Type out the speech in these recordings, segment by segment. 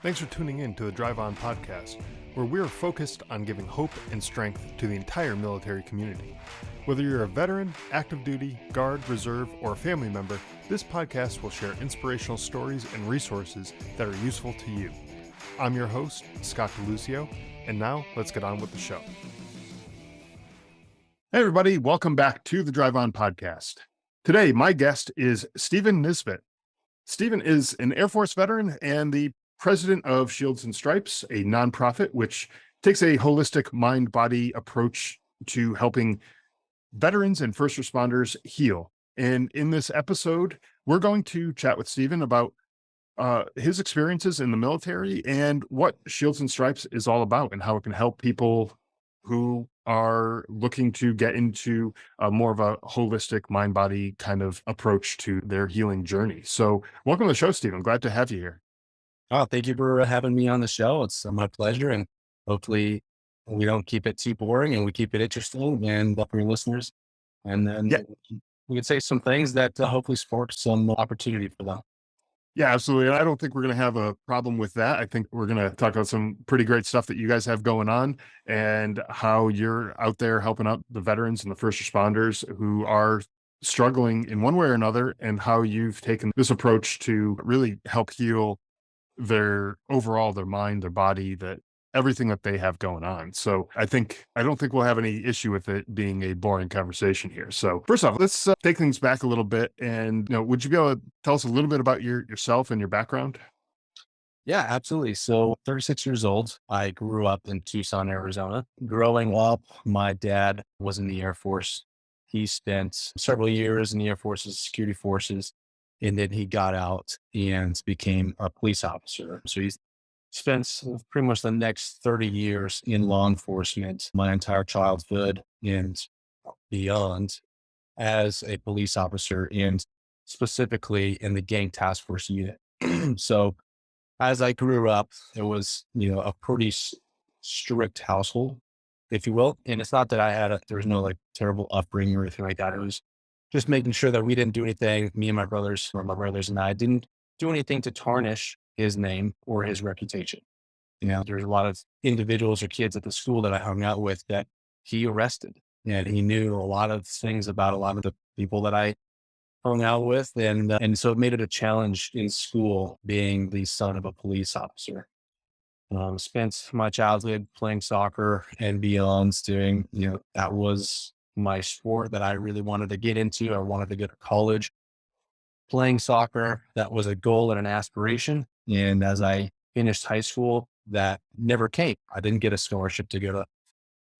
Thanks for tuning in to the Drive On podcast, where we're focused on giving hope and strength to the entire military community. Whether you're a veteran, active duty, guard, reserve, or a family member, this podcast will share inspirational stories and resources that are useful to you. I'm your host, Scott DeLucio, and now let's get on with the show. Hey everybody, welcome back to the Drive On podcast. Today, my guest is Stephen Nisbet. Stephen is an Air Force veteran and the president of Shields and Stripes, a nonprofit which takes a holistic mind-body approach to helping veterans and first responders heal. And in this episode, we're going to chat with Stephen about his experiences in the military and what Shields and Stripes is all about and how it can help people who are looking to get into more of a holistic mind-body kind of approach to their healing journey. So welcome to the show, Stephen. Glad to have you here. Oh, thank you for having me on the show. It's my pleasure. And hopefully we don't keep it too boring and we keep it interesting and for your listeners. And then we can say some things that hopefully spark some opportunity for them. Yeah, absolutely. And I don't think we're going to have a problem with that. I think we're going to talk about some pretty great stuff that you guys have going on and how you're out there helping out the veterans and the first responders who are struggling in one way or another, and how you've taken this approach to really help heal their mind, their body, everything that they have going on. So I don't think we'll have any issue with it being a boring conversation here. So first off, let's take things back a little bit. And would you be able to tell us a little bit about yourself and your background? Yeah, absolutely. So 36 years old. I grew up in Tucson, Arizona. Growing up, my dad was in the Air Force. He spent several years in the Air Force's security forces. And then he got out and became a police officer. So he's spent pretty much the next 30 years in law enforcement, my entire childhood and beyond, as a police officer and specifically in the gang task force unit. So as I grew up, it was, a pretty strict household, if you will. And it's not that there was no like terrible upbringing or anything like that. It was just making sure that we didn't do anything, me and my brothers and I didn't do anything to tarnish his name or his reputation. There's a lot of individuals or kids at the school that I hung out with that he arrested, and he knew a lot of things about a lot of the people that I hung out with. And so it made it a challenge in school being the son of a police officer. Spent my childhood playing soccer and beyond doing, that was my sport that I really wanted to get into. I wanted to go to college. Playing soccer, that was a goal and an aspiration. And as I finished high school, that never came. I didn't get a scholarship to go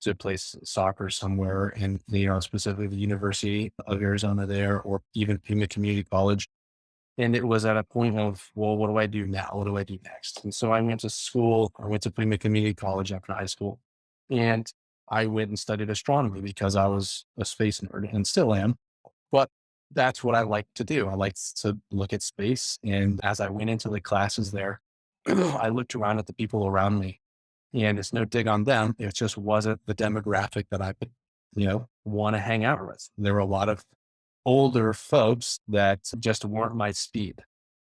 to play soccer somewhere, and specifically the University of Arizona there, or even Pima Community College. And it was at a point of, well, what do I do now? What do I do next? And so I went to school. I went to Pima Community College after high school, and I went and studied astronomy because I was a space nerd and still am. But that's what I like to do. I like to look at space. And as I went into the classes there, I looked around at the people around me, and it's no dig on them. It just wasn't the demographic that I would, want to hang out with. There were a lot of older folks that just weren't my speed.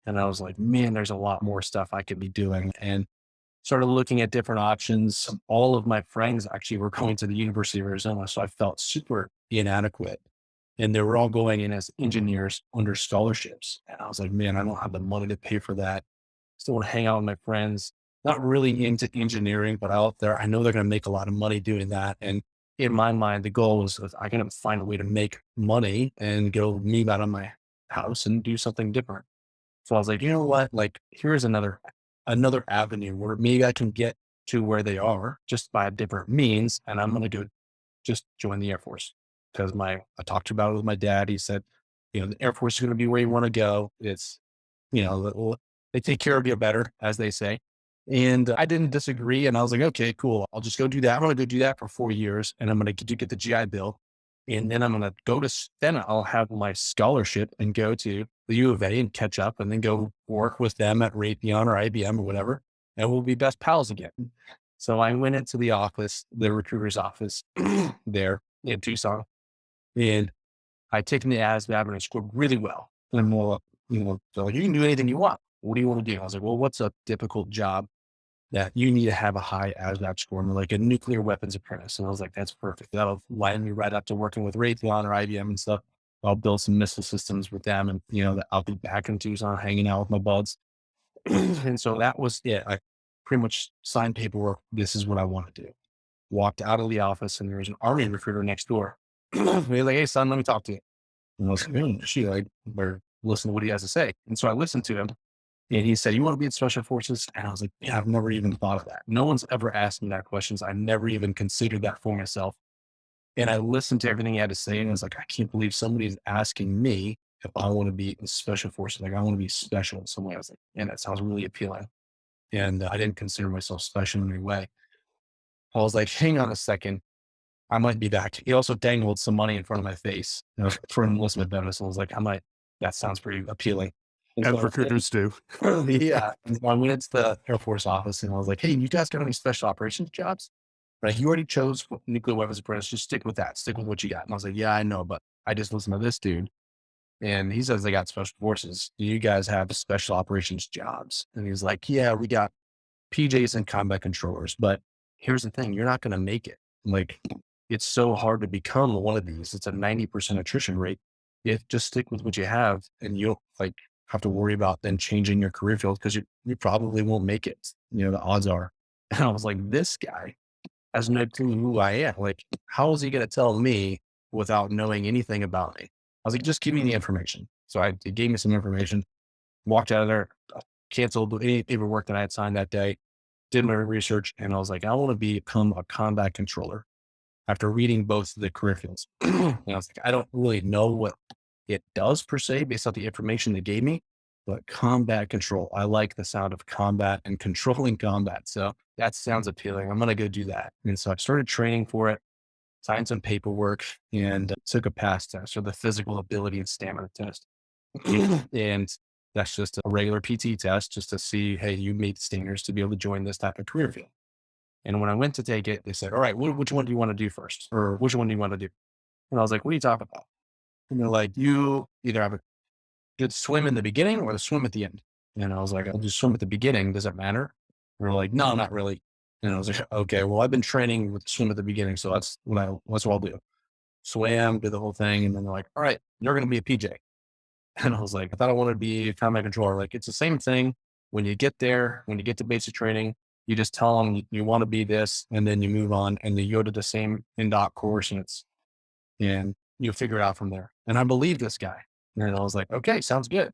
And I was like, man, there's a lot more stuff I could be doing. And started looking at different options. All of my friends actually were going to the University of Arizona. So I felt super inadequate. And they were all going in as engineers under scholarships. And I was like, man, I don't have the money to pay for that. Still want to hang out with my friends, not really into engineering, but out there, I know they're going to make a lot of money doing that. And in my mind, the goal was I can find a way to make money and go move out of my house and do something different. So I was like, you know what? Like, here's another avenue where maybe I can get to where they are just by a different means. And I'm going to go just join the Air Force, because I talked about it with my dad. He said, the Air Force is going to be where you want to go. It's, they take care of you better, as they say. And I didn't disagree. And I was like, okay, cool. I'll just go do that. I'm going to go do that for 4 years. And I'm going to get the GI Bill. And then I'm going to then I'll have my scholarship and go to the U of A and catch up, and then go work with them at Raytheon or IBM or whatever. And we'll be best pals again. So I went into the office, the recruiter's office there in Tucson. And I taken the ASVAB and I scored really well. And I'm like, they're like, you can do anything you want. what do you want to do? I was like, well, what's a difficult job that you need to have a high ASVAB score? And they're like, a nuclear weapons apprentice. And I was like, that's perfect. That'll line me right up to working with Raytheon or IBM and stuff. I'll build some missile systems with them, and I'll be back in Tucson hanging out with my buds. And so that was it. I pretty much signed paperwork. This is what I want to do. Walked out of the office, and there was an Army recruiter next door. He's like, hey, son, let me talk to you. And I was like, she like, better listen to what he has to say. And so I listened to him, and he said, you want to be in special forces? And I was like, yeah, I've never even thought of that. No one's ever asked me that questions. I never even considered that for myself. And I listened to everything he had to say, and I was like, I can't believe somebody's asking me if I want to be in special forces. Like, I want to be special in some way. I was like, man, that sounds really appealing. And I didn't consider myself special in any way. I was like, hang on a second. I might be back. He also dangled some money in front of my face, for an enlistment bonus. I was like, that sounds pretty appealing. And As so recruiters do. yeah. And so I went into the Air Force office, and I was like, hey, you guys got any special operations jobs? Right. You already chose nuclear weapons apprentice. Just stick with that. Stick with what you got. And I was like, yeah, I know, but I just listened to this dude, and he says they got special forces. Do you guys have special operations jobs? And he's like, yeah, we got PJs and combat controllers. But here's the thing, you're not going to make it. Like, it's so hard to become one of these. It's a 90% attrition rate. If just stick with what you have, and you don't like have to worry about then changing your career field, because you probably won't make it. The odds are. And I was like, this guy has no clue who I am. Like, how is he going to tell me without knowing anything about me? I was like, just give me the information. So he gave me some information, walked out of there, canceled any paperwork that I had signed that day, did my research, and I was like, I want to become a combat controller after reading both of the career fields. And I was like, I don't really know what it does per se based off the information they gave me, but combat control, I like the sound of combat and controlling combat. So that sounds appealing. I'm going to go do that. And so I started training for it, signed some paperwork, and took a pass test, or the physical ability and stamina test. And that's just a regular PT test, just to see, hey, you meet standards to be able to join this type of career field. And when I went to take it, they said, all right, which one do you want to do first? Or which one do you want to do? And I was like, what are you talking about? And they're like, you either have a good swim in the beginning or the swim at the end. And I was like, I'll just swim at the beginning. Does it matter? And they're like, no, not really. And I was like, okay, well, I've been training with the swim at the beginning. So that's what I'll do. Swam, do the whole thing. And then they're like, all right, you're going to be a PJ. And I was like, I thought I wanted to be a combat controller. Like, it's the same thing. When you get there, when you get to basic training, you just tell them you want to be this, and then you move on, and you go to the same in-doc course, and you figure it out from there. And I believe this guy. And I was like, okay, sounds good.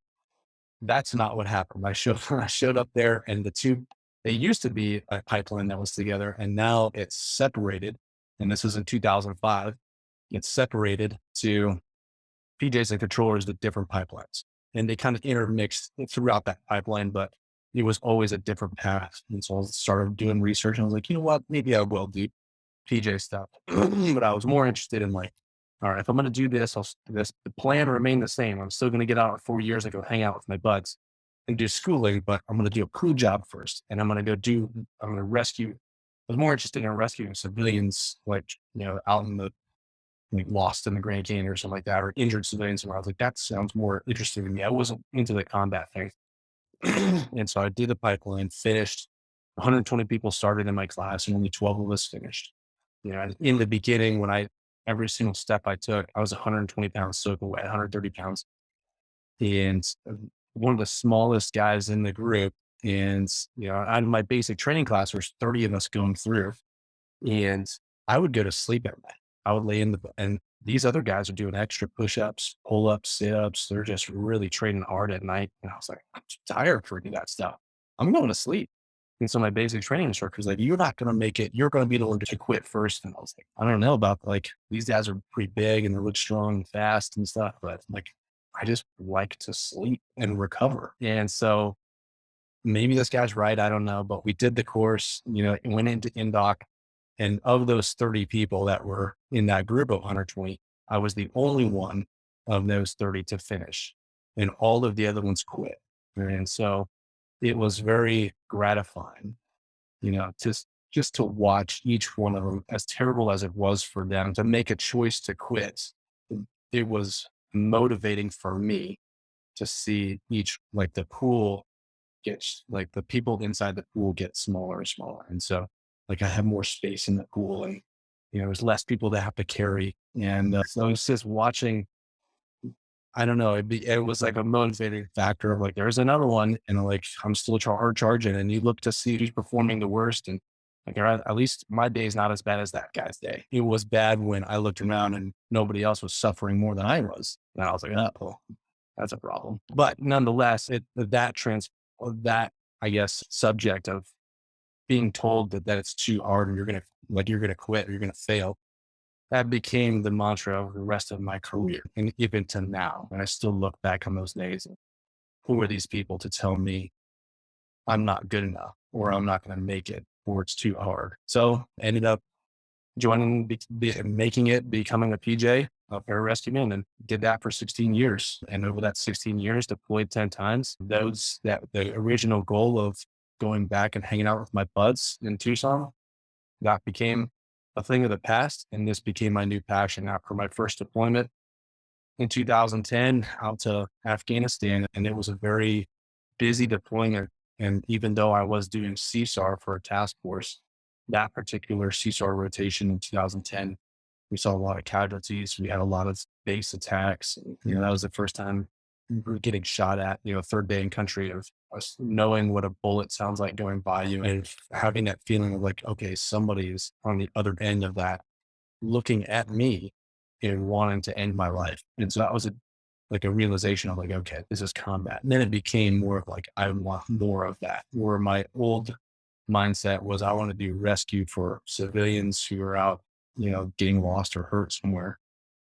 That's not what happened. I showed up there, and they used to be a pipeline that was together, and now it's separated. And this was in 2005. It's separated to PJs and controllers with different pipelines, and they kind of intermixed throughout that pipeline, but it was always a different path. And so I started doing research, and I was like, you know what, maybe I will do PJ stuff. But I was more interested in, like, all right, if I'm going to do this, the plan remained the same. I'm still going to get out in 4 years and go hang out with my buds and do schooling, but I'm going to do a crew job first. And I'm going to rescue. I was more interested in rescuing civilians, like, out in the, like, lost in the Grand Canyon or something like that, or injured civilians. And I was like, that sounds more interesting to me. I wasn't into the combat thing. And so I did the pipeline, finished. 120 people started in my class, and only 12 of us finished. In the beginning, every single step I took, I was 120 pounds soaking wet, 130 pounds. And one of the smallest guys in the group. And, out of my basic training class, there's 30 of us going through. And I would go to sleep every night. I would lay and these other guys are doing extra push-ups, pull-ups, sit-ups. They're just really training hard at night. And I was like, I'm too tired for any of that stuff. I'm going to sleep. And so my basic training instructor was like, you're not going to make it. You're going to be the one to quit first. And I was like, I don't know about, like, these guys are pretty big and they look strong and fast and stuff, but, like, I just like to sleep and recover. And so maybe this guy's right. I don't know, but we did the course, it went into INDOC. And of those 30 people that were in that group of 120, I was the only one of those 30 to finish, and all of the other ones quit. And so it was very gratifying, just to watch each one of them, as terrible as it was for them to make a choice to quit. It was motivating for me to see each, like, the pool gets like the people inside the pool get smaller and smaller. And so like I have more space in the pool and, there's less people that have to carry. And so it's just watching, I don't know, it was like a motivating factor of like, there's another one and like, I'm still hard charging and you look to see who's performing the worst. And like, at least my day is not as bad as that guy's day. It was bad when I looked around and nobody else was suffering more than I was. And I was like, oh, that's a problem. But nonetheless, that, I guess, subject of being told that it's too hard and you're going to quit or you're going to fail, that became the mantra of the rest of my career. And even to now, and I still look back on those days, and who are these people to tell me I'm not good enough or I'm not going to make it or it's too hard. So I ended up joining, becoming a PJ, a pararescueman, and did that for 16 years. And over that 16 years, deployed 10 times. The original goal of going back and hanging out with my buds in Tucson, that became a thing of the past. And this became my new passion after my first deployment in 2010 out to Afghanistan. And it was a very busy deployment. And even though I was doing CSAR for a task force, that particular CSAR rotation in 2010, we saw a lot of casualties. We had a lot of base attacks. That was the first time we were getting shot at, third day in country of us knowing what a bullet sounds like going by you and having that feeling of like, okay, somebody is on the other end of that looking at me and wanting to end my life. And so that was a realization of like, okay, this is combat. And then it became more of like, I want more of that. Where my old mindset was, I want to do rescue for civilians who are out, getting lost or hurt somewhere.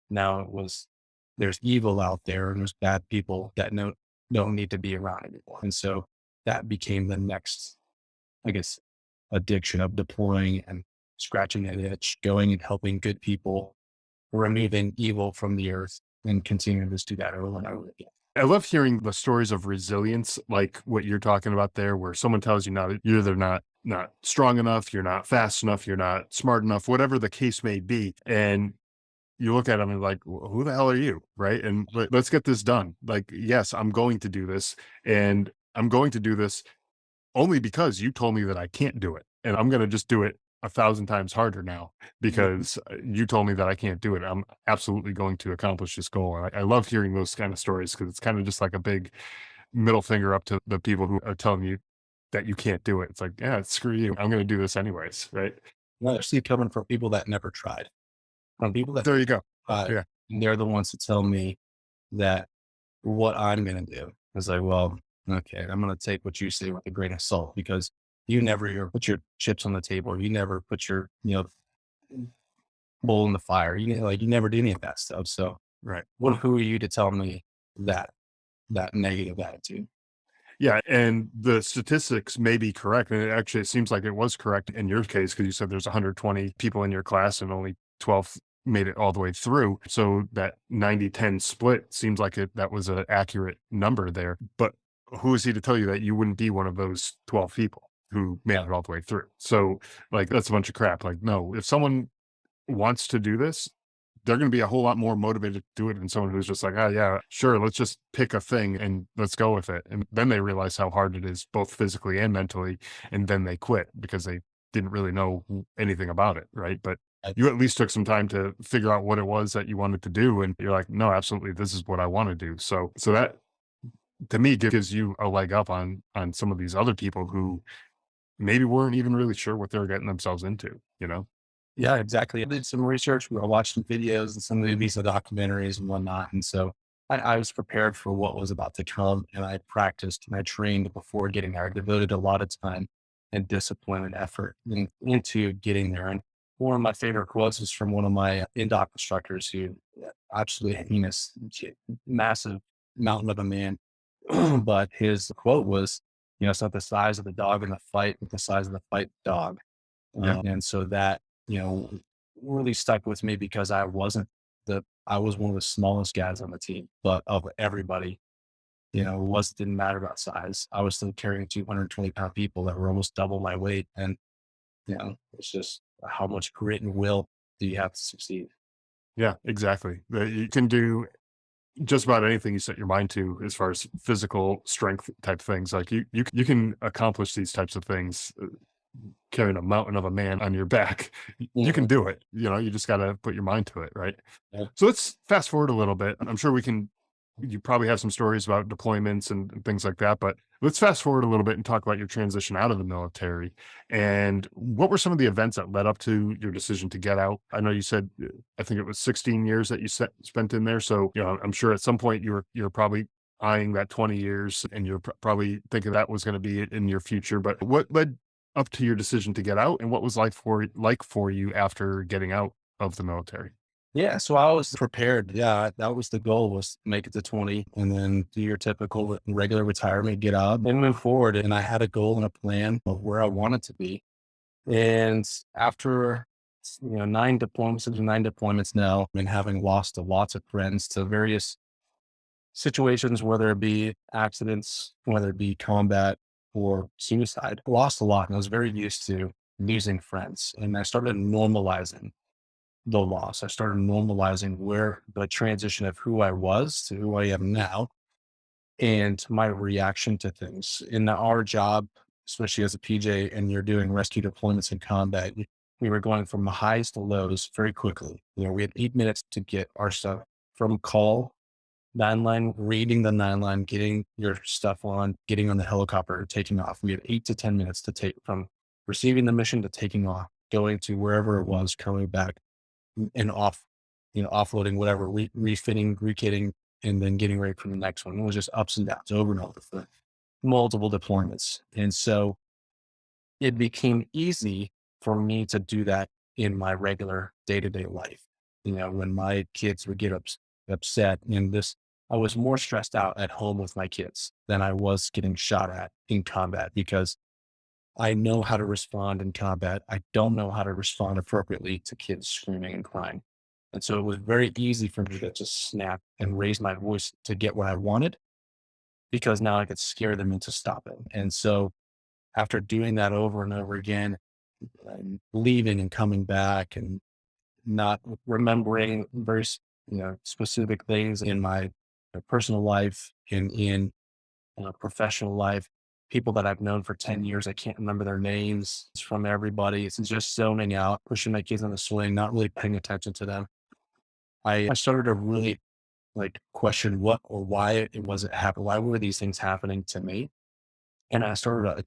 Now it was, there's evil out there and there's bad people that don't need to be around anymore. And so that became the next, I guess, addiction of deploying and scratching that itch, going and helping good people, removing evil from the earth and continuing to do that over and over again. I love hearing the stories of resilience, like what you're talking about there, where someone tells you you're either not strong enough, you're not fast enough, you're not smart enough, whatever the case may be. And you look at them and like, who the hell are you? Right. And let's get this done. Like, yes, I'm going to do this, and I'm going to do this only because you told me that I can't do it. And I'm going to just do it 1,000 times harder now because you told me that I can't do it. I'm absolutely going to accomplish this goal. And I love hearing those kind of stories because it's kind of just like a big middle finger up to the people who are telling you that you can't do it. It's like, yeah, screw you. I'm going to do this anyways. Right. No, I see it coming from people that never tried, from people that There you go. tried. Yeah. And they're the ones that tell me that what I'm going to do is like, well, okay, I'm going to take what you say with a grain of salt because you never put your chips on the table. You never put your, bowl in the fire. You never did any of that stuff. So Right. who are you to tell me that negative attitude? Yeah, and the statistics may be correct, and it seems like it was correct in your case because you said there's 120 people in your class and only 12 made it all the way through. So that 90-10 split seems like that was an accurate number there. But who is he to tell you that you wouldn't be one of those 12 people who made it all the way through? So like that's a bunch of crap. Like, no, if someone wants to do this, they're going to be a whole lot more motivated to do it than someone who's just like, oh yeah, sure, let's just pick a thing and let's go with it. And then they realize how hard it is, both physically and mentally, and then they quit because they didn't really know anything about it, right? But you at least took some time to figure out what it was that you wanted to do, and you're like, no, absolutely, this is what I want to do. So that to me gives you a leg up on some of these other people who maybe weren't even really sure what they were getting themselves into, Yeah, exactly. I did some research. We were watching videos and some movies and documentaries and whatnot. And so I was prepared for what was about to come. And I practiced and I trained before getting there. I devoted a lot of time and discipline and effort into getting there. And one of my favorite quotes is from one of my in-doc instructors who absolutely heinous, massive mountain of a man. But his quote was, it's not the size of the dog in the fight, but the size of the fight dog. Yeah. And so that, really stuck with me because I was one of the smallest guys on the team, but of everybody, didn't matter about size. I was still carrying 220-pound people that were almost double my weight. And, it's just how much grit and will do you have to succeed? Yeah, exactly. just about anything you set your mind to as far as physical strength type things. Like you can accomplish these types of things, carrying a mountain of a man on your back. You can Mhm. do it. You just got to put your mind to it, right? Yeah. So let's fast forward a little bit. I'm sure you probably have some stories about deployments and things like that, but let's fast forward a little bit and talk about your transition out of the military. And what were some of the events that led up to your decision to get out? I know you said, I think it was 16 years that you spent in there. So, I'm sure at some point you're probably eyeing that 20 years and you're probably thinking that was going to be in your future. But what led up to your decision to get out, and what was like for you after getting out of the military? Yeah, so I was prepared. Yeah, that was the goal, was make it to 20 and then do your typical regular retirement, get out and move forward. And I had a goal and a plan of where I wanted to be. And after, 9 deployments now, and having lost lots of friends to various situations, whether it be accidents, whether it be combat or suicide, lost a lot. And I was very used to losing friends. And I started normalizing the loss. I started normalizing where the transition of who I was to who I am now and my reaction to things. In our job, especially as a PJ, and you're doing rescue deployments in combat, we were going from the highs to lows very quickly. We had 8 minutes to get our stuff from call, nine line, reading the nine line, getting your stuff on, getting on the helicopter, taking off. We had 8 to 10 minutes to take from receiving the mission to taking off, going to wherever it was, coming back and offloading whatever, refitting, rekitting, and then getting ready for the next one. It was just ups and downs over and over for multiple deployments. And so it became easy for me to do that in my regular day-to-day life. When my kids would get upset and I was more stressed out at home with my kids than I was getting shot at in combat, because I know how to respond in combat. I don't know how to respond appropriately to kids screaming and crying. And so it was very easy for me to just snap and raise my voice to get what I wanted, because now I could scare them into stopping. And so after doing that over and over again, and leaving and coming back and not remembering very, specific things in my personal life, in professional life, people that I've known for 10 years, I can't remember their names. It's from everybody. It's just zoning out, pushing my kids on the swing, not really paying attention to them. I started to really question what or why it wasn't happening. Why were these things happening to me? And I started to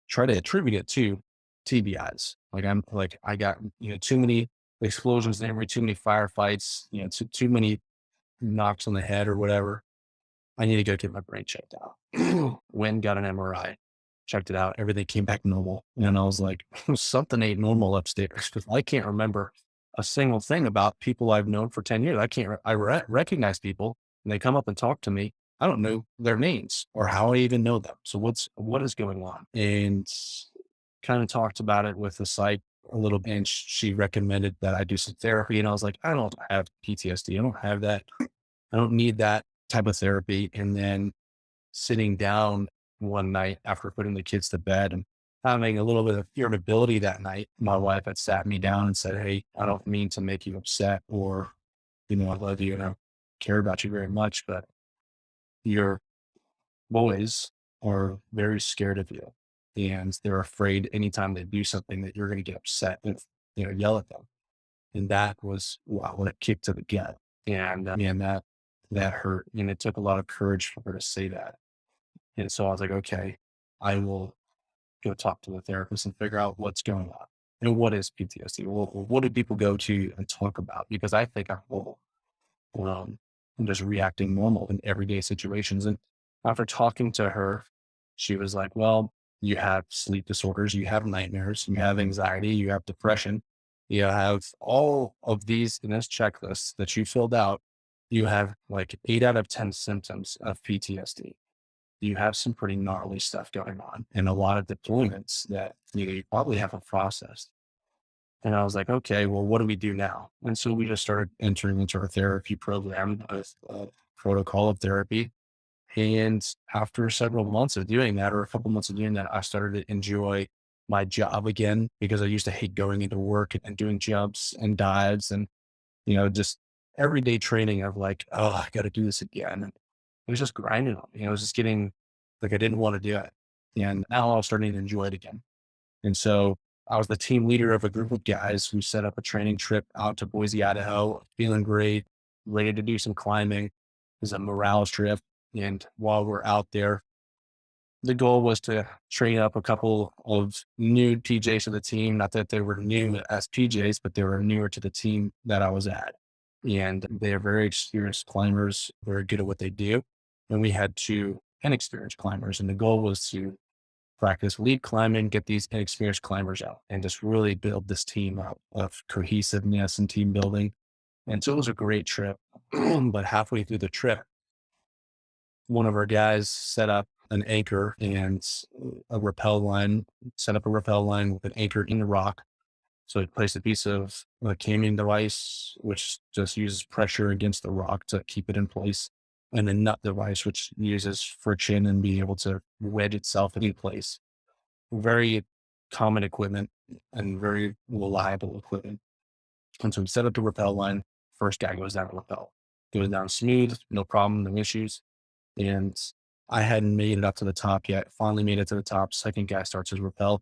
try to attribute it to TBIs. I got, too many explosions in every, too many firefights, too many knocks on the head or whatever. I need to go get my brain checked out. Went, got an MRI, checked it out. Everything came back normal. And I was like, something ain't normal upstairs, because I can't remember a single thing about people I've known for 10 years. I can't, recognize people and they come up and talk to me. I don't know their names or how I even know them. So what is going on? And kind of talked about it with the psych a little bit. And she recommended that I do some therapy. And I was like, I don't have PTSD. I don't have that. I don't need that type of therapy. And then sitting down one night after putting the kids to bed and having a little bit of irritability that night, my wife had sat me down and said, "Hey, I don't mean to make you upset, or, I love you and I care about you very much, but your boys are very scared of you. And they're afraid anytime they do something that you're going to get upset and, yell at them." And that was, wow, what a kick to the gut. And man, that hurt. And it took a lot of courage for her to say that. And so I was like, okay, I will go talk to the therapist and figure out what's going on and what is PTSD. Well, what do people go to and talk about? Because I think I'm just reacting normal in everyday situations. And after talking to her, she was like, well, you have sleep disorders, you have nightmares, you have anxiety, you have depression, you have all of these in this checklist that you filled out. You have like 8 out of 10 symptoms of PTSD. You have some pretty gnarly stuff going on and a lot of deployments that you probably haven't processed. And I was like, okay, well, what do we do now? And so we just started entering into our therapy program, a protocol of therapy. And after several months of doing that, or a couple months of doing that, I started to enjoy my job again, because I used to hate going into work and doing jumps and dives and, just everyday training of like, oh, I got to do this again. And it was just grinding on me. I was just getting like, I didn't want to do it. And now I was starting to enjoy it again. And so I was the team leader of a group of guys who set up a training trip out to Boise, Idaho, feeling great, ready to do some climbing. It was a morale trip. And while we're out there, the goal was to train up a couple of new TJs to the team. Not that they were new as PJs, but they were newer to the team that I was at. And they are very experienced climbers, very good at what they do. And we had two inexperienced climbers. And the goal was to practice lead climbing, get these inexperienced climbers out and just really build this team up of cohesiveness and team building. And so it was a great trip. But halfway through the trip, one of our guys set up an anchor and a rappel line, set up a rappel line with an anchor in the rock. So he placed a piece of a camming device, which just uses pressure against the rock to keep it in place. And a nut device, which uses friction and being able to wedge itself in place. Very common equipment and very reliable equipment. And so we set up the rappel line. First guy goes down the rappel, goes down smooth, no problem, no issues. And I hadn't made it up to the top yet. Finally made it to the top. Second guy starts his rappel,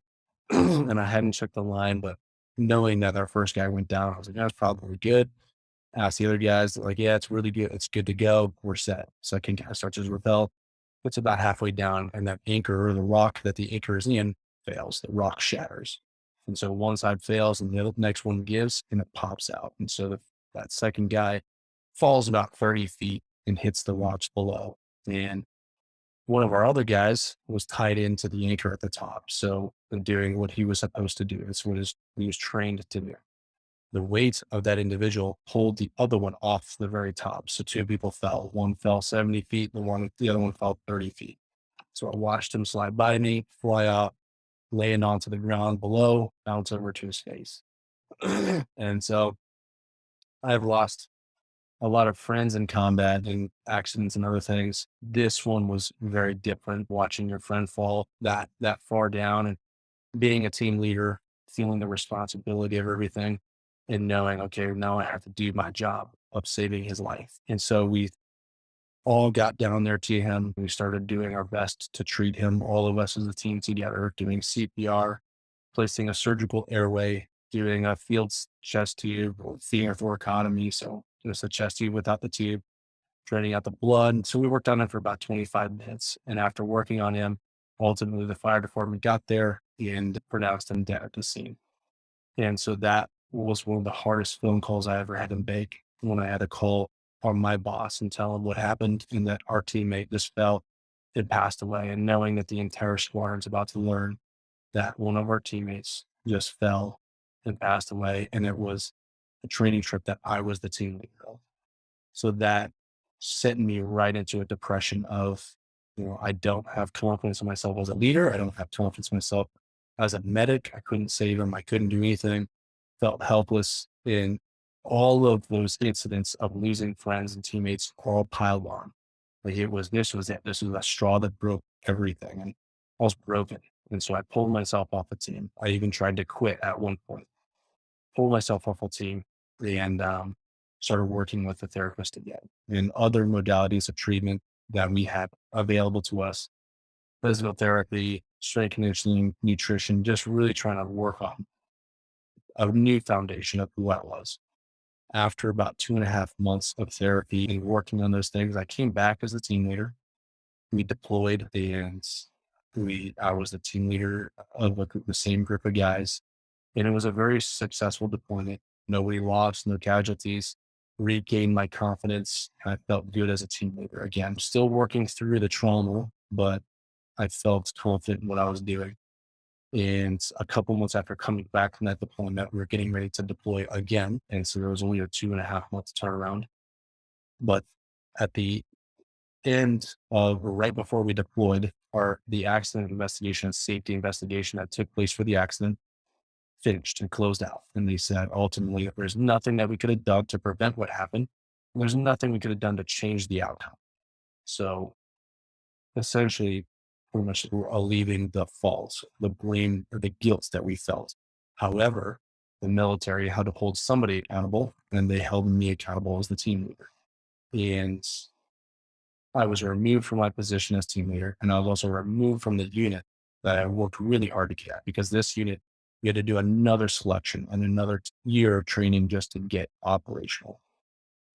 and I hadn't checked the line, but knowing that our first guy went down, I was like, that's probably good. Asked the other guys, like, yeah, it's really good. It's good to go. We're set. Second guy starts his rappel. It's about halfway down, and that anchor or the rock that the anchor is in fails. The rock shatters. And so one side fails and the next one gives and it pops out. And so that second guy falls about 30 feet and hits the rocks below. And one of our other guys was tied into the anchor at the top. So doing what he was supposed to do. It's what he was trained to do. The weight of that individual pulled the other one off the very top. So two people fell. One fell 70 feet, the other one fell 30 feet. So I watched him slide by me, fly out, land onto the ground below, bounce over to his face. And so I've lost a lot of friends in combat and accidents and other things. This one was very different. Watching your friend fall that far down and being a team leader, feeling the responsibility of everything and knowing, okay, now I have to do my job of saving his life. And so we all got down there to him. We started doing our best to treat him, all of us as a team together, doing CPR, placing a surgical airway, doing a chest tube, feeding a thoracotomy. So just a chest tube without the tube, draining out the blood. So we worked on him for about 25 minutes. And after working on him, ultimately the fire department got there and pronounced him dead at the scene. And so that was one of the hardest phone calls I ever had to make, when I had to call on my boss and tell him what happened and that our teammate just fell and passed away. And knowing that the entire squadron's about to learn that one of our teammates just fell and passed away. And it was a training trip that I was the team leader of. So that sent me right into a depression of, I don't have confidence in myself as a leader. I don't have confidence in myself as a medic. I couldn't save him. I couldn't do anything. Felt helpless. And all of those incidents of losing friends and teammates all piled on. Like this was it. This was a straw that broke everything. And I was broken. And so I pulled myself off the team. I even tried to quit at one point, pulled myself off the team and started working with a therapist again and other modalities of treatment that we had available to us. Physical therapy, strength conditioning, nutrition, just really trying to work on a new foundation of who I was. After about 2.5 months of therapy and working on those things, I came back as a team leader. We deployed and I was the team leader of the same group of guys. And it was a very successful deployment. Nobody lost, no casualties, regained my confidence. I felt good as a team leader. Again, still working through the trauma, but I felt confident in what I was doing. And a couple months after coming back from that deployment, we were getting ready to deploy again. And so there was only a 2.5 month turnaround. But at the end of right before we deployed, the accident investigation and safety investigation that took place for the accident finished and closed out. And they said ultimately there's nothing that we could have done to prevent what happened. There's nothing we could have done to change the outcome. So essentially, pretty much alleviating the fault, the blame, or the guilt that we felt. However, the military how to hold somebody accountable, and they held me accountable as the team leader. And I was removed from my position as team leader, and I was also removed from the unit that I worked really hard to get, because this unit, we had to do another selection and another year of training just to get operational.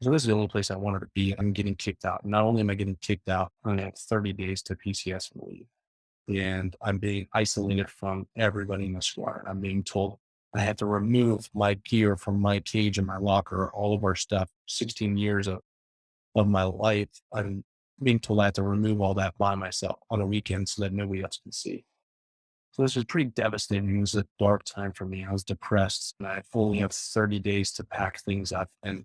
So this is the only place I wanted to be. I'm getting kicked out. Not only am I getting kicked out, I'm going to have 30 days to PCS and leave. And I'm being isolated from everybody in the squad. I'm being told I have to remove my gear from my cage and my locker, all of our stuff, 16 years of my life. I'm being told I have to remove all that by myself on a weekend so that nobody else can see. So this was pretty devastating. It was a dark time for me. I was depressed, and I only have 30 days to pack things up and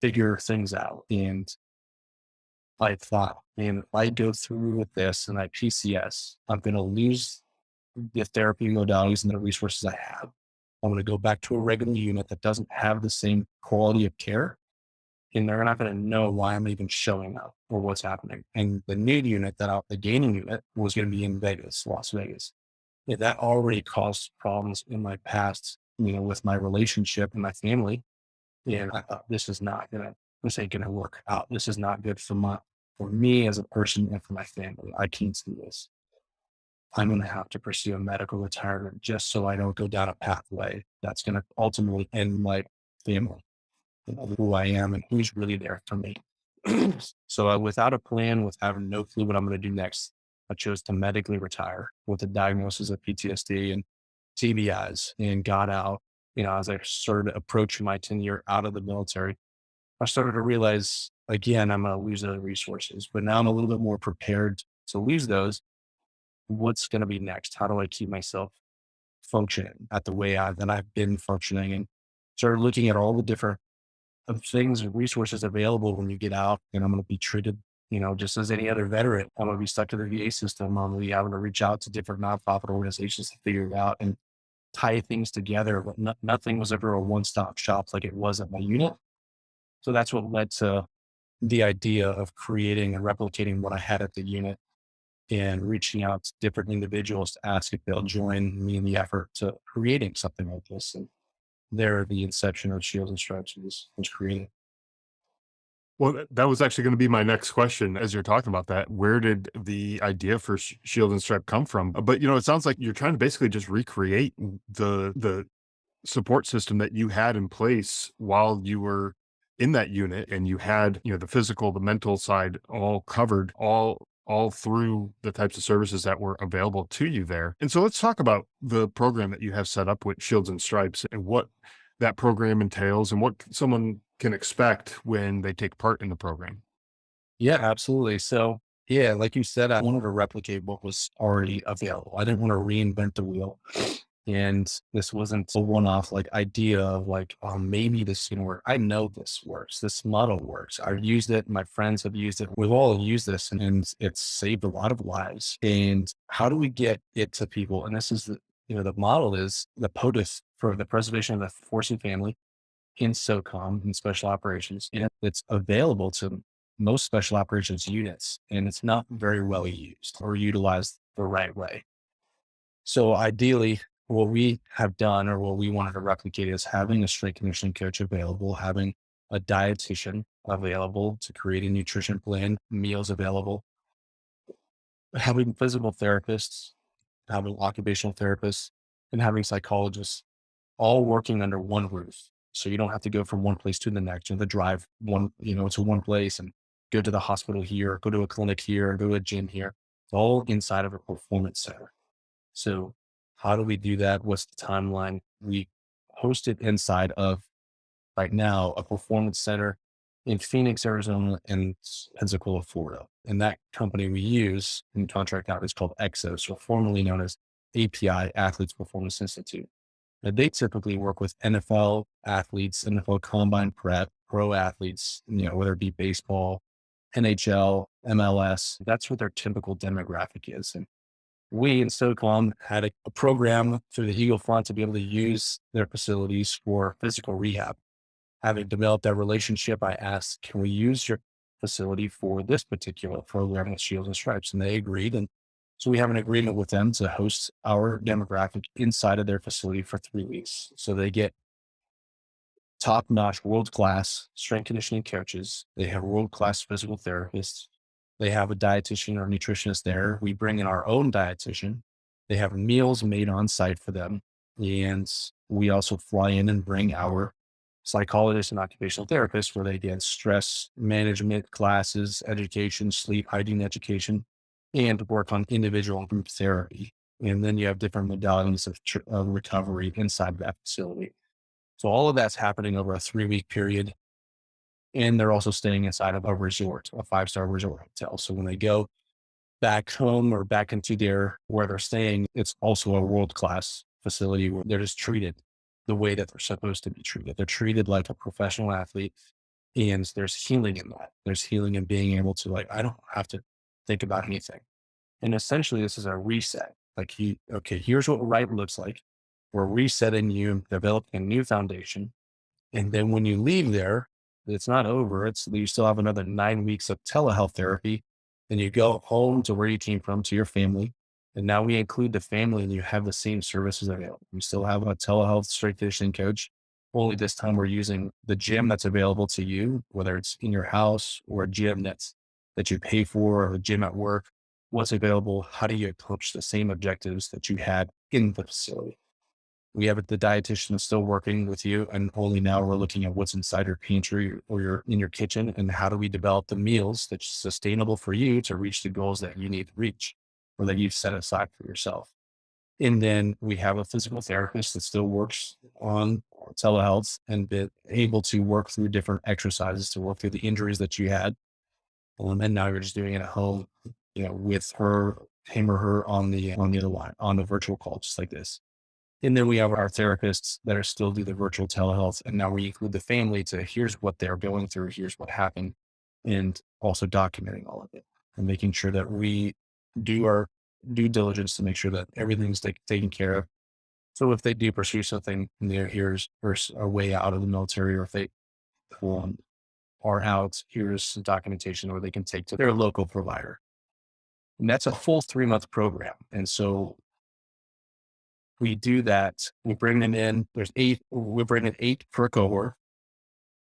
figure things out. And I thought, man, if I go through with this and I PCS, I'm going to lose the therapy modalities and the resources I have. I'm going to go back to a regular unit that doesn't have the same quality of care, and they're not going to know why I'm even showing up or what's happening. And the new unit the gaining unit was going to be in Vegas, Las Vegas. Yeah, that already caused problems in my past, with my relationship and my family. And I thought, this ain't gonna work out. This is not good for me as a person and for my family. I can't do this. I'm going to have to pursue a medical retirement just so I don't go down a pathway that's going to ultimately end my family, who I am and who's really there for me. So without a plan, with having no clue what I'm going to do next, I chose to medically retire with a diagnosis of PTSD and TBIs, and got out. As I started approaching my 10-year out of the military, I started to realize, again, I'm going to lose those resources, but now I'm a little bit more prepared to lose those. What's going to be next? How do I keep myself functioning at the way that I've been functioning? And started looking at all the different things and resources available when you get out. And I'm going to be treated, just as any other veteran. I'm going to be stuck to the VA system. I'm going to be having to reach out to different nonprofit organizations to figure it out and tie things together. But nothing was ever a one-stop shop like it was at my unit. So that's what led to the idea of creating and replicating what I had at the unit, and reaching out to different individuals to ask if they'll join me in the effort to creating something like this. And there, the inception of Shields and Stripes was created. Well, that was actually going to be my next question as you're talking about that. Where did the idea for Shield and Stripe come from? But it sounds like you're trying to basically just recreate the support system that you had in place while you were in that unit, and you had, the physical, the mental side all covered, all through the types of services that were available to you there. And so let's talk about the program that you have set up with Shields and Stripes, and what that program entails, and what someone can expect when they take part in the program. Yeah, absolutely. So yeah, like you said, I wanted to replicate what was already available. I didn't want to reinvent the wheel. And this wasn't a one-off idea of oh, maybe this can work. I know this works. This model works. I've used it. My friends have used it. We've all used this, and it's saved a lot of lives. And how do we get it to people? And this is the model is the POTUS, for the preservation of the force and family, in SOCOM, in special operations. And it's available to most special operations units, and it's not very well used or utilized the right way. So ideally, what we have done, or what we wanted to replicate, is having a strength conditioning coach available, having a dietitian available to create a nutrition plan, meals available, having physical therapists, having occupational therapists, and having psychologists, all working under one roof. So you don't have to go from one place to the next. You have to drive to one place and go to the hospital here, go to a clinic here, go to a gym here. It's all inside of a performance center. So how do we do that? What's the timeline? We host it inside of, right now, a performance center in Phoenix, Arizona, and Pensacola, Florida. And that company we use and contract out is called Exos, or formerly known as API, Athletes Performance Institute. Now, they typically work with NFL athletes, NFL combine prep, pro athletes, whether it be baseball, NHL, MLS. That's what their typical demographic is. And we in SOCOM had a program through the Eagle Front to be able to use their facilities for physical rehab. Having developed that relationship, I asked, can we use your facility for this particular program with Shields and Stripes? And they agreed. And so we have an agreement with them to host our demographic inside of their facility for 3 weeks. So they get top-notch, world-class strength conditioning coaches. They have world-class physical therapists. They have a dietitian or nutritionist there. We bring in our own dietitian. They have meals made on site for them. And we also fly in and bring our psychologists and occupational therapists where they get stress management classes, education, sleep hygiene education, and work on individual and group therapy. And then you have different modalities of recovery inside that facility. So all of that's happening over a 3-week period. And they're also staying inside of a resort, a 5-star resort hotel. So when they go back home or back into where they're staying, it's also a world-class facility where they're just treated the way that they're supposed to be treated. They're treated like a professional athlete. And there's healing in that. There's healing in being able to, like, I don't have to think about anything. And essentially this is a reset. Like okay, here's what right looks like. We're resetting you, developing a new foundation. And then when you leave there, it's not over. You still have another 9 weeks of telehealth therapy. Then you go home to where you came from, to your family. And now we include the family and you have the same services available. You still have a telehealth strength conditioning coach. Only this time we're using the gym that's available to you, whether it's in your house or a gym that you pay for, or a gym at work. What's available? How do you approach the same objectives that you had in the facility? We have the dietitian still working with you, and only now we're looking at what's inside your pantry or in your kitchen, and how do we develop the meals that's sustainable for you to reach the goals that you need to reach or that you've set aside for yourself. And then we have a physical therapist that still works on telehealth and be able to work through different exercises to work through the injuries that you had. And now you're just doing it at home, with him or her on the other line, on the virtual call, just like this. And then we have our therapists that are still do the virtual telehealth. And now we include the family to here's what they're going through, here's what happened, and also documenting all of it and making sure that we do our due diligence to make sure that everything's taken care of. So if they do pursue something, here's a way out of the military, or if they are out, here's some documentation where they can take to their local provider. And that's a full 3-month program. And so we do that. We bring them in. We bring in 8 per cohort.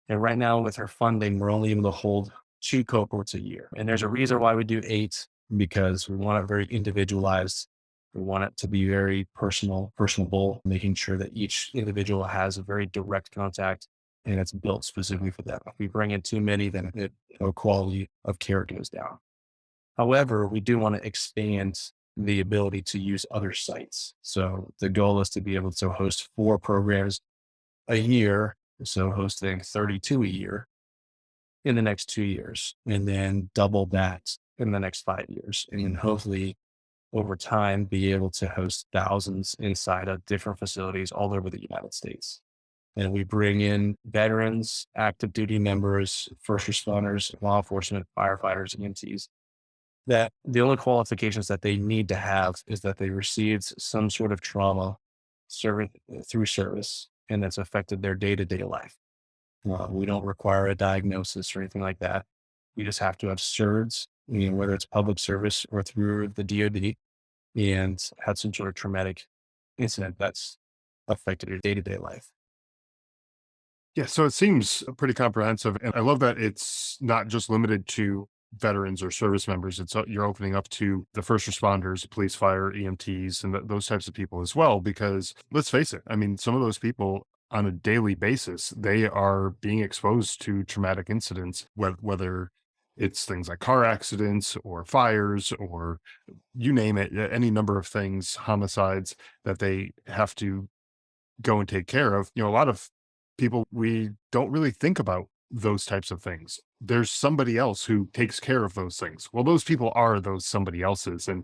And right now with our funding, we're only able to hold 2 cohorts a year. And there's a reason why we do 8, because we want it very individualized. We want it to be very personable, making sure that each individual has a very direct contact and it's built specifically for them. If we bring in too many, then the quality of care goes down. However, we do want to expand the ability to use other sites. So the goal is to be able to host 4 programs a year. So hosting 32 a year in the next 2 years, and then double that in the next 5 years. And then hopefully over time, be able to host thousands inside of different facilities all over the United States. And we bring in veterans, active duty members, first responders, law enforcement, firefighters, EMTs, that the only qualifications that they need to have is that they received some sort of trauma through service, and that's affected their day-to-day life. We don't require a diagnosis or anything like that. We just have to have served, whether it's public service or through the DoD, and had some sort of traumatic incident that's affected your day-to-day life. Yeah, so it seems pretty comprehensive, and I love that it's not just limited to veterans or service members. It's you're opening up to the first responders, police, fire, EMTs, and those types of people as well. Because let's face it, I mean, some of those people on a daily basis, they are being exposed to traumatic incidents, whether it's things like car accidents or fires or you name it, any number of things, homicides that they have to go and take care of. A lot of people, we don't really think about those types of things. There's somebody else who takes care of those things. Well, those people are those somebody else's. And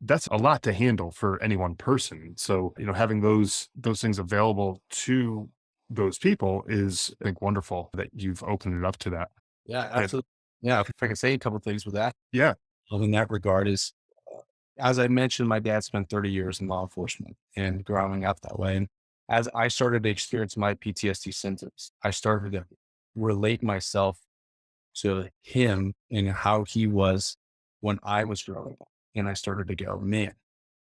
that's a lot to handle for any one person. So, having those things available to those people is, I think, wonderful that you've opened it up to that. Yeah, And absolutely. Yeah, if I can say a couple of things with that. yeah, In that regard is, as I mentioned, my dad spent 30 years in law enforcement and growing up that way. And as I started to experience my PTSD symptoms, I started to relate myself to him and how he was when I was growing up. And I started to go, man,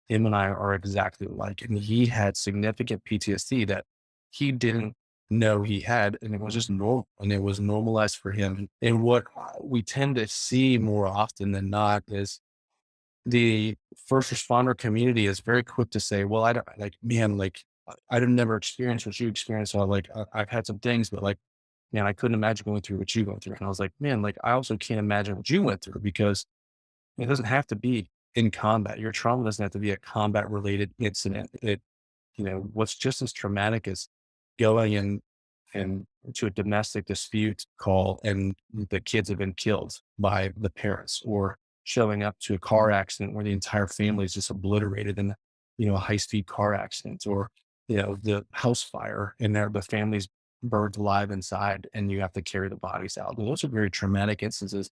him and I are exactly alike. And he had significant PTSD that he didn't know he had, and it was just normal, and it was normalized for him. And what we tend to see more often than not is the first responder community is very quick to say, well, I don't like, man, like I've never experienced what you experienced. So like, I've had some things, but like, man, I couldn't imagine going through what you go through. And I was like, man, like I also can't imagine what you went through because it doesn't have to be in combat. Your trauma doesn't have to be a combat related incident. What's just as traumatic as going and to a domestic dispute call and the kids have been killed by the parents, or showing up to a car accident where the entire family is just obliterated in, a high speed car accident, or, the house fire and the family's burned alive inside and you have to carry the bodies out. And those are very traumatic instances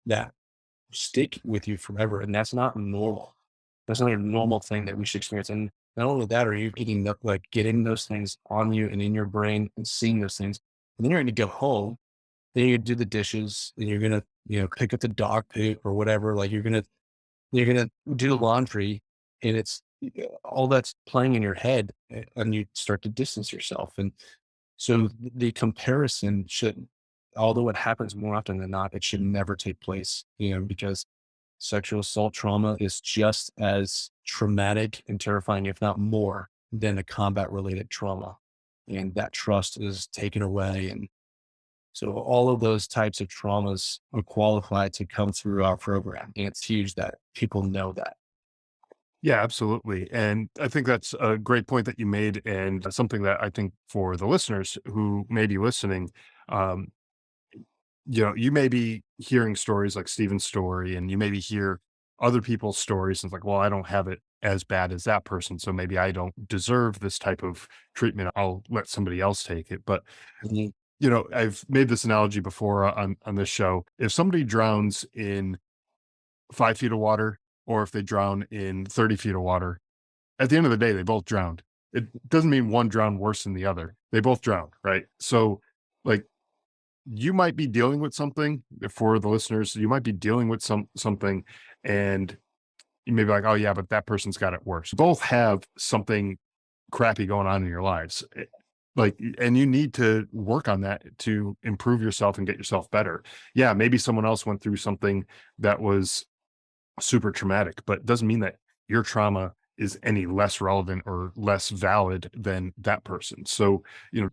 that stick with you forever. And that's not normal. That's not a normal thing that we should experience. And not only that, are you eating like getting those things on you and in your brain and seeing those things. And then you're going to go home, then you do the dishes, and you're going to, pick up the dog poop or whatever. Like you're going to do the laundry, and it's all that's playing in your head, and you start to distance yourself. And so the comparison should, although it happens more often than not, it should never take place, because sexual assault trauma is just as traumatic and terrifying, if not more, than a combat related trauma. And that trust is taken away. And so all of those types of traumas are qualified to come through our program. And it's huge that people know that. Yeah, absolutely. And I think that's a great point that you made, and something that I think for the listeners who may be listening, um, you may be hearing stories like Steven's story, and you maybe hear other people's stories, and it's like, well, I don't have it as bad as that person, so maybe I don't deserve this type of treatment. I'll let somebody else take it. But Mhm. I've made this analogy before on this show. If somebody drowns in 5 feet of water, or if they drown in 30 feet of water, at the end of the day, they both drowned. It doesn't mean one drowned worse than the other. They both drowned, right? So, like, you might be dealing with something, for the listeners, you might be dealing with something, and you may be like, oh yeah, but that person's got it worse. Both have something crappy going on in your lives. Like, and you need to work on that to improve yourself and get yourself better. Yeah, maybe someone else went through something that was super traumatic, but it doesn't mean that your trauma is any less relevant or less valid than that person. So,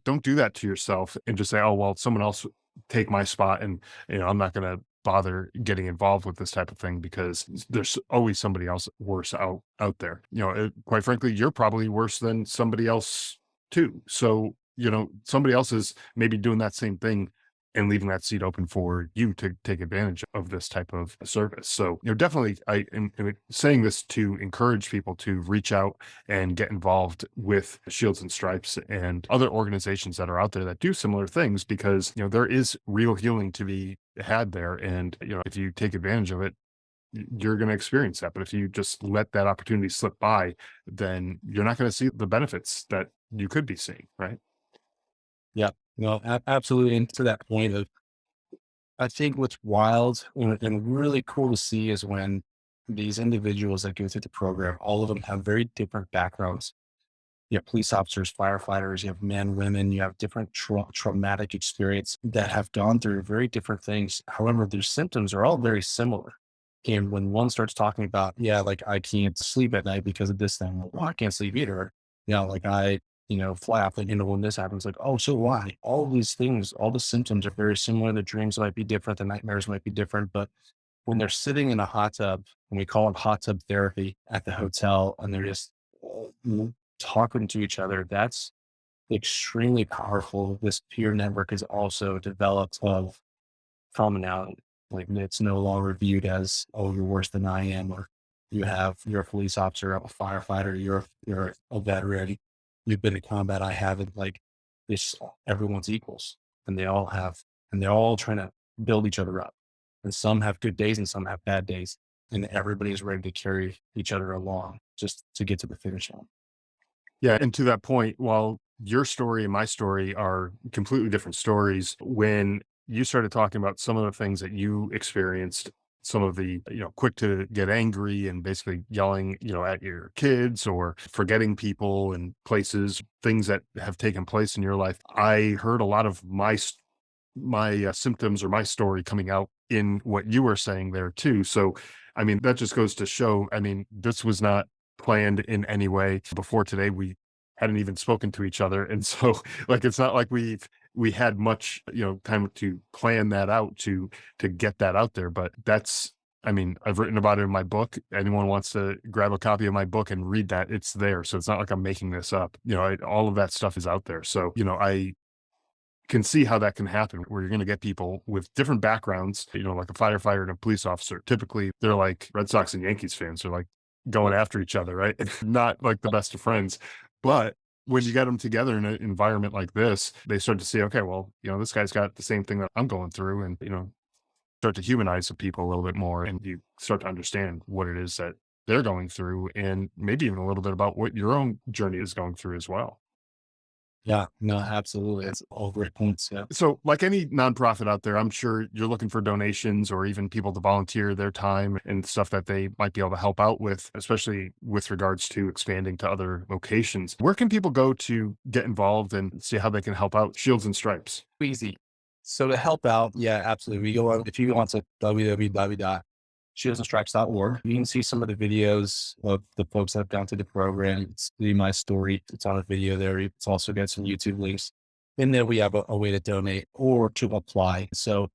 don't do that to yourself and just say, oh, well, someone else take my spot. And, I'm not going to bother getting involved with this type of thing because there's always somebody else worse out there. Quite frankly, you're probably worse than somebody else too. So, somebody else is maybe doing that same thing and leaving that seat open for you to take advantage of this type of service. So, definitely I am saying this to encourage people to reach out and get involved with Shields and Stripes and other organizations that are out there that do similar things, because, there is real healing to be had there. And, if you take advantage of it, you're going to experience that. But if you just let that opportunity slip by, then you're not going to see the benefits that you could be seeing, right? Yeah, no, absolutely. And to that point of, I think what's wild and really cool to see is when these individuals that go through the program, all of them have very different backgrounds. You have police officers, firefighters, you have men, women, you have different traumatic experience that have gone through very different things. However, their symptoms are all very similar. And when one starts talking about, yeah, like I can't sleep at night because of this thing, well, I can't sleep either. Like I, fly off the handle when this happens, like, oh, so why? All these things, all the symptoms are very similar. The dreams might be different, the nightmares might be different, but when they're sitting in a hot tub, and we call it hot tub therapy at the hotel, and they're just talking to each other, that's extremely powerful. This peer network is also developed of commonality. Like it's no longer viewed as, oh, you're worse than I am, or you're a police officer, I'm a firefighter, you're a veteran, you've been in combat, I haven't. Like it's everyone's equals, and they're all trying to build each other up. And some have good days and some have bad days, and everybody is ready to carry each other along just to get to the finish line. Yeah, and to that point, while your story and my story are completely different stories, when you started talking about some of the things that you experienced some of the, quick to get angry and basically yelling, at your kids or forgetting people and places, things that have taken place in your life. I heard a lot of my symptoms or my story coming out in what you were saying there too. So, I mean, that just goes to show, I mean, this was not planned in any way. Before today, we hadn't even spoken to each other. And so, like, it's not like we had much, time to plan that out to get that out there. But that's, I mean, I've written about it in my book. Anyone wants to grab a copy of my book and read that, it's there. So it's not like I'm making this up. All of that stuff is out there. So, I can see how that can happen where you're going to get people with different backgrounds, like a firefighter and a police officer. Typically, they're like Red Sox and Yankees fans. They're like going after each other, right? Not like the best of friends. But when you get them together in an environment like this, they start to see, okay, well, this guy's got the same thing that I'm going through. And, start to humanize the people a little bit more. And you start to understand what it is that they're going through and maybe even a little bit about what your own journey is going through as well. Yeah, no, absolutely. It's all great points. Yeah. So, like any nonprofit out there, I'm sure you're looking for donations or even people to volunteer their time and stuff that they might be able to help out with, especially with regards to expanding to other locations. Where can people go to get involved and see how they can help out Shields and Stripes? Easy. So to help out, yeah, absolutely. We go on, if you go on to www.shieldsandstripes.org, you can see some of the videos of the folks that have gone through the program. See my story. It's on a video there. It's also got some YouTube links. And then we have a way to donate or to apply. So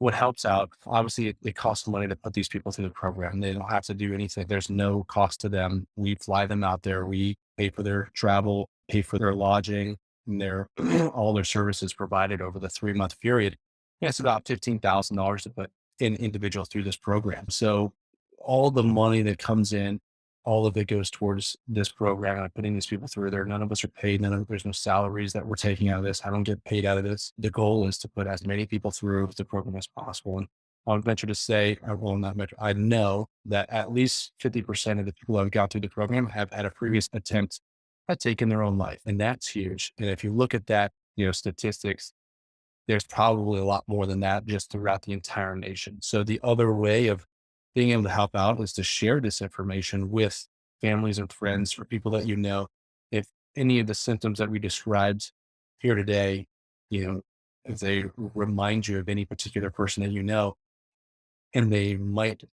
what helps out, obviously it costs money to put these people through the program. They don't have to do anything. There's no cost to them. We fly them out there. We pay for their travel, pay for their lodging, and their all their services provided over the 3-month period. Yeah, it's about $15,000 to put an individual through this program. So all the money that comes in, all of it goes towards this program and putting these people through there. None of us are paid. There's no salaries that we're taking out of this. I don't get paid out of this. The goal is to put as many people through the program as possible. And I would venture to say, well, not venture, I know that at least 50% of the people who have got through the program have had a previous attempt at taking their own life. And that's huge. And if you look at that, statistics, there's probably a lot more than that just throughout the entire nation. So the other way of being able to help out is to share this information with families and friends or people that if any of the symptoms that we described here today, if they remind you of any particular person that and they might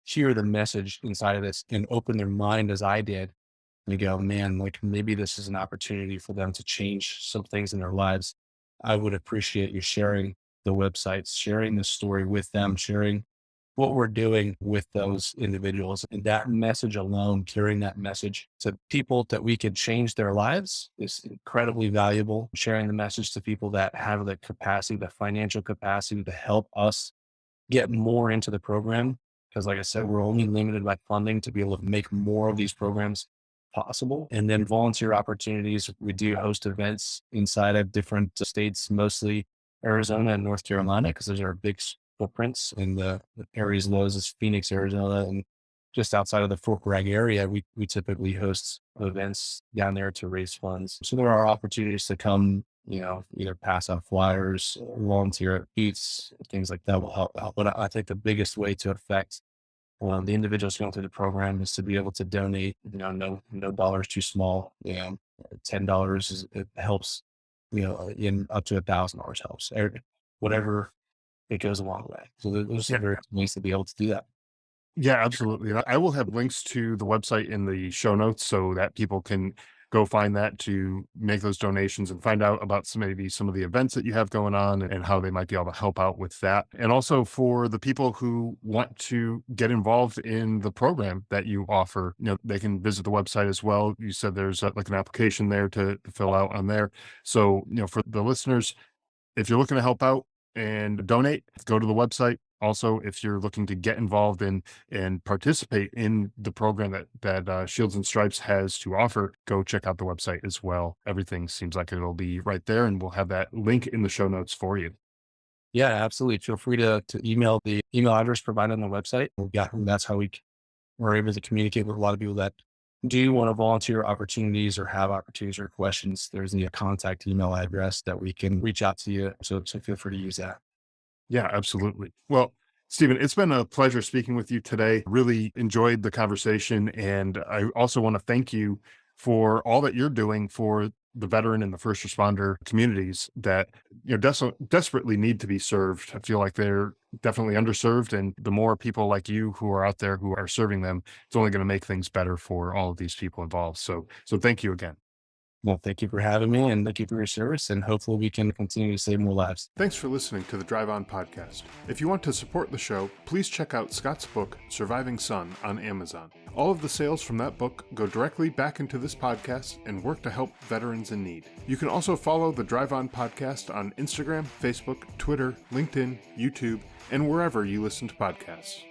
hear the message inside of this and open their mind as I did, and you go, man, like maybe this is an opportunity for them to change some things in their lives. I would appreciate you sharing the websites, sharing the story with them, sharing what we're doing with those individuals. And that message alone, carrying that message to people that we can change their lives is incredibly valuable. Sharing the message to people that have the capacity, the financial capacity to help us get more into the program. Because like I said, we're only limited by funding to be able to make more of these programs possible. And then volunteer opportunities. We do host events inside of different states, mostly Arizona and North Carolina, because those are big footprints in the areas as low as Phoenix, Arizona, and just outside of the Fort Bragg area, we typically host events down there to raise funds. So there are opportunities to come, either pass out flyers, volunteer at beats, things like that will help out. But I think the biggest way to affect the individuals going through the program is to be able to donate. No dollar is too small. $10 it helps. In up to $1,000 helps. Whatever, it goes a long way. So those Yeah. are very ways to be able to do that. Yeah, absolutely. And I will have links to the website in the show notes so that people can go find that to make those donations and find out about maybe some of the events that you have going on and how they might be able to help out with that. And also for the people who want to get involved in the program that you offer, they can visit the website as well. You said there's like an application there to fill out on there. So, for the listeners, if you're looking to help out and donate, go to the website. Also, if you're looking to get involved in and participate in the program that Shields and Stripes has to offer, go check out the website as well. Everything seems like it'll be right there, and we'll have that link in the show notes for you. Yeah, absolutely. Feel free to email the email address provided on the website. Yeah, that's how we're able to communicate with a lot of people that do want to volunteer opportunities or have opportunities or questions. There's a contact email address that we can reach out to you. So feel free to use that. Yeah, absolutely. Well, Stephen, it's been a pleasure speaking with you today. Really enjoyed the conversation. And I also want to thank you for all that you're doing for the veteran and the first responder communities that desperately need to be served. I feel like they're definitely underserved, and the more people like you who are out there who are serving them, it's only going to make things better for all of these people involved. So thank you again. Well, thank you for having me, and thank you for your service, and hopefully we can continue to save more lives. Thanks for listening to the Drive On podcast. If you want to support the show, please check out Scott's book, Surviving Son, on Amazon. All of the sales from that book go directly back into this podcast and work to help veterans in need. You can also follow the Drive On podcast on Instagram, Facebook, Twitter, LinkedIn, YouTube, and wherever you listen to podcasts.